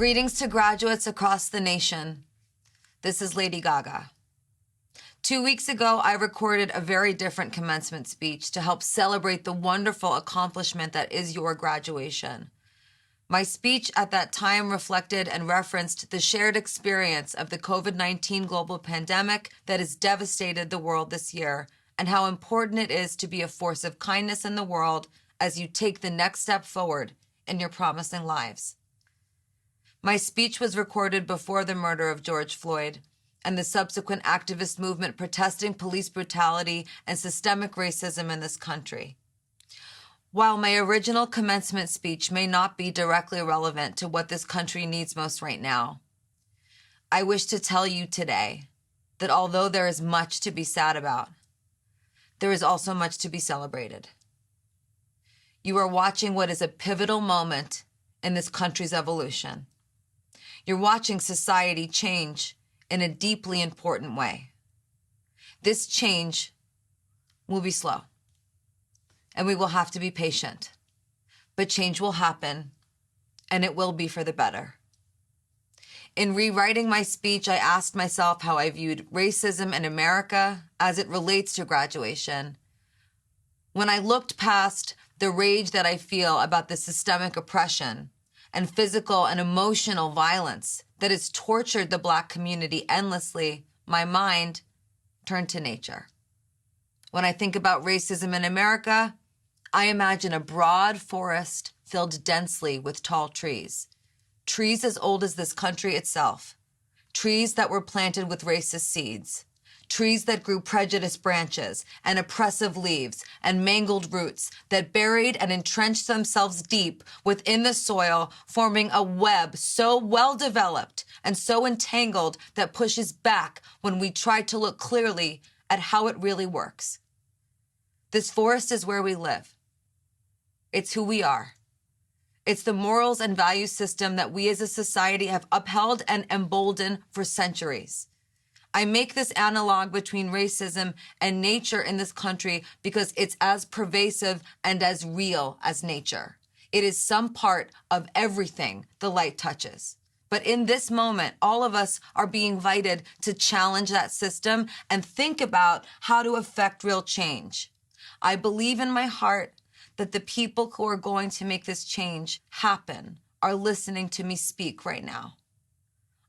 Greetings to graduates across the nation. This is Lady Gaga. 2 weeks ago, I recorded a very different commencement speech to help celebrate the wonderful accomplishment that is your graduation. My speech at that time reflected and referenced the shared experience of the COVID-19 global pandemic that has devastated the world this year, and how important it is to be a force of kindness in the world as you take the next step forward in your promising lives. My speech was recorded before the murder of George Floyd and the subsequent activist movement protesting police brutality and systemic racism in this country. While my original commencement speech may not be directly relevant to what this country needs most right now, I wish to tell you today that although there is much to be sad about, there is also much to be celebrated. You are watching what is a pivotal moment in this country's evolution. You're watching society change in a deeply important way. This change will be slow, and we will have to be patient, but change will happen, and it will be for the better. In rewriting my speech, I asked myself how I viewed racism in America as it relates to graduation. When I looked past the rage that I feel about the systemic oppression and physical and emotional violence that has tortured the Black community endlessly, my mind turned to nature. When I think about racism in America, I imagine a broad forest filled densely with tall trees. Trees as old as this country itself. Trees that were planted with racist seeds. Trees that grew prejudiced branches and oppressive leaves and mangled roots that buried and entrenched themselves deep within the soil, forming a web so well developed and so entangled that pushes back when we try to look clearly at how it really works. This forest is where we live. It's who we are. It's the morals and value system that we as a society have upheld and emboldened for centuries. I make this analog between racism and nature in this country because it's as pervasive and as real as nature. It is some part of everything the light touches. But in this moment, all of us are being invited to challenge that system and think about how to affect real change. I believe in my heart that the people who are going to make this change happen are listening to me speak right now.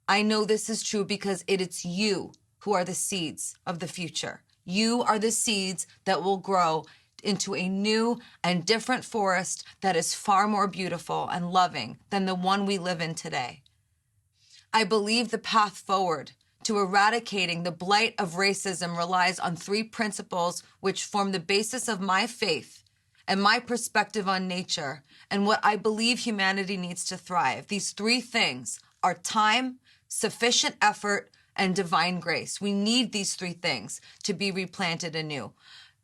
I know this is true because it is you who are the seeds of the future. You are the seeds that will grow into a new and different forest that is far more beautiful and loving than the one we live in today. I believe the path forward to eradicating the blight of racism relies on 3 principles which form the basis of my faith and my perspective on nature and what I believe humanity needs to thrive. These 3 things are time, sufficient effort, and divine grace. We need these 3 things to be replanted anew,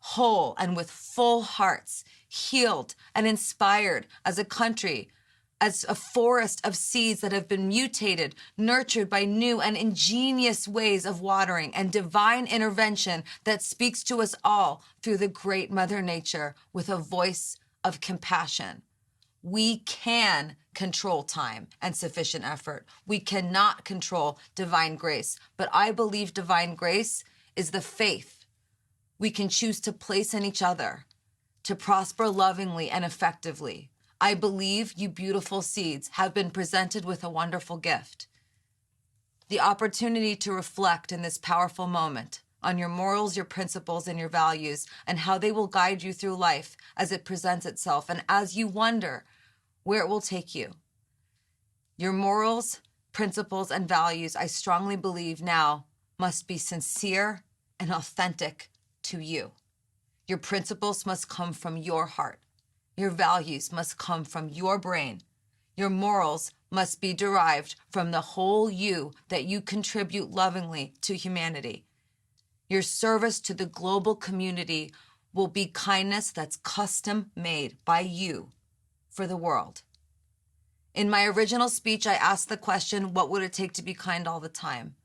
whole and with full hearts, healed and inspired as a country, as a forest of seeds that have been mutated, nurtured by new and ingenious ways of watering and divine intervention that speaks to us all through the great Mother Nature with a voice of compassion. We can control time and sufficient effort. We cannot control divine grace, but I believe divine grace is the faith we can choose to place in each other to prosper lovingly and effectively. I believe you beautiful seeds have been presented with a wonderful gift. The opportunity to reflect in this powerful moment on your morals, your principles, and your values, and how they will guide you through life as it presents itself, and as you wonder where it will take you. Your morals, principles, and values, I strongly believe now, must be sincere and authentic to you. Your principles must come from your heart. Your values must come from your brain. Your morals must be derived from the whole you that you contribute lovingly to humanity. Your service to the global community will be kindness that's custom made by you for the world. In my original speech, I asked the question, what would it take to be kind all the time?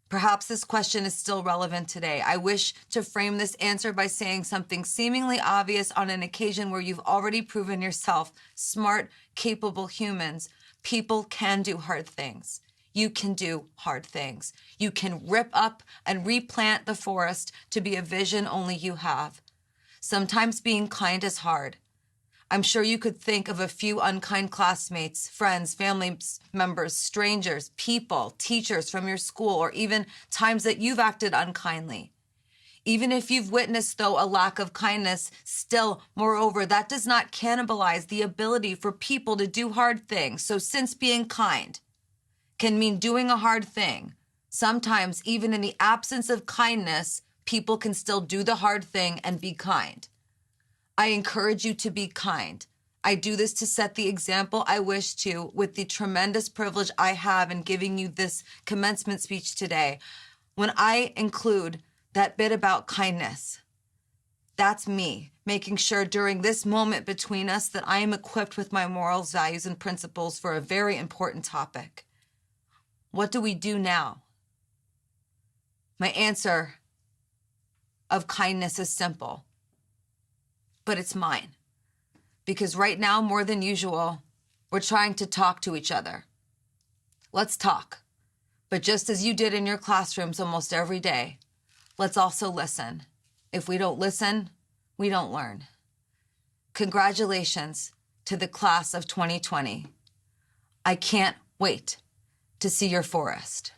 Perhaps this question is still relevant today. I wish to frame this answer by saying something seemingly obvious on an occasion where you've already proven yourself smart, capable humans People can do hard things. You can do hard things. You can rip up and replant the forest to be a vision only you have. Sometimes being kind is hard. I'm sure you could think of a few unkind classmates, friends, family members, strangers, people, teachers from your school, or even times that you've acted unkindly. Even if you've witnessed, though, a lack of kindness, still, moreover, that does not cannibalize the ability for people to do hard things. So since being kind can mean doing a hard thing, sometimes even in the absence of kindness, people can still do the hard thing and be kind. I encourage you to be kind. I do this to set the example I wish to with the tremendous privilege I have in giving you this commencement speech today. When I include that bit about kindness, that's me making sure during this moment between us that I am equipped with my morals, values, and principles for a very important topic. What do we do now? My answer of kindness is simple, but it's mine. Because right now, more than usual, we're trying to talk to each other. Let's talk. But just as you did in your classrooms almost every day, let's also listen. If we don't listen, we don't learn. Congratulations to the class of 2020. I can't wait to see your forest.